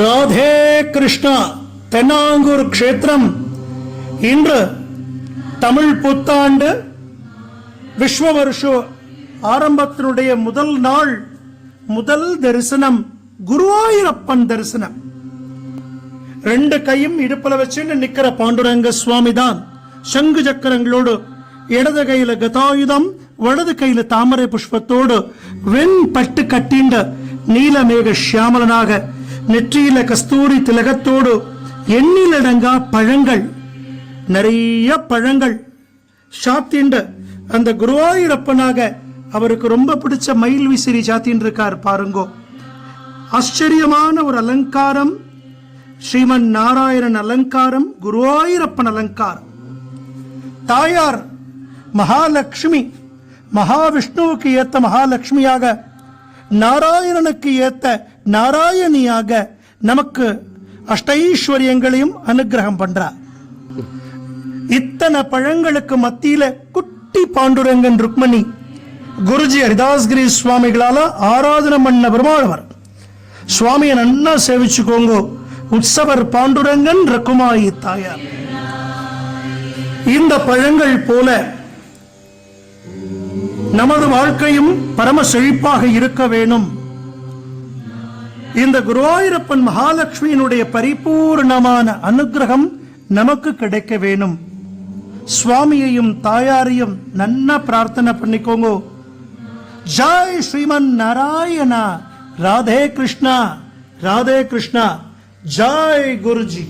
ராதே கிருஷ்ணா. தென்னாங்கூர் க்ஷேத்திரம் இன்று தமிழ் புத்தாண்டு விஸ்வ வருஷ ஆரம்பத்தினுடைய முதல் நாள், முதல் தரிசனம் குருவாயூரப்பன் தரிசனம். ரெண்டு கையும் இடுப்புல வச்சுன்னு நிக்கிற பாண்டுரங்க சுவாமி தான். சங்கு சக்கரங்களோடு, இடது கையில கதாயுதம், வலது கையில தாமரை புஷ்பத்தோடு, வெண் பட்டு கட்டிண்ட நீலமேக சியாமலனாக, நெற்றியில கஸ்தூரி திலகத்தோடு, எண்ணிலடங்கா பழங்கள், நிறைய பழங்கள் சாத்திண்ட அந்த குருவாயூரப்பனாக அவருக்கு ரொம்ப பிடிச்ச மயில் விசிறி சாத்தின் இருக்கார் பாருங்கோ. ஆச்சரியமான ஒரு அலங்காரம், ஸ்ரீமன் நாராயணன் அலங்காரம், குருவாயூரப்பன் அலங்காரம். தாயார் மகாலட்சுமி, மகாவிஷ்ணுவுக்கு ஏத்த மகாலட்சுமியாக, நாராயணனுக்கு ஏத்த நாராயணியாக நமக்கு அஷ்டைஸ்வரியங்களையும் அனுகிரகம் பண்றார். இத்தனை பழங்களுக்கு மத்தியில குட்டி பாண்டுரங்கன் ருக்மணி குருஜி ஹரிதாஸ்கிரி சுவாமிகளால ஆராதனை பண்ண பெருமாளவர். சுவாமியை நன்னா சேவிச்சுக்கோங்க. உற்சவர் பாண்டுரங்கன் ரகுமாயி தாயார். இந்த பழங்கள் போல நமது வாழ்க்கையும் பரம செழிப்பாக இருக்க வேணும். இந்த குருவாயூரப்பன் மகாலட்சுமியினுடைய பரிபூர்ணமான அனுகிரகம் நமக்கு கிடைக்க வேணும். சுவாமியையும் தாயாரையும் நன்னா பிரார்த்தனை பண்ணிக்கோங்க. ஜெய் ஸ்ரீமன் நாராயணா. ராதே கிருஷ்ணா, ராதே கிருஷ்ணா. ஜெய் குருஜி.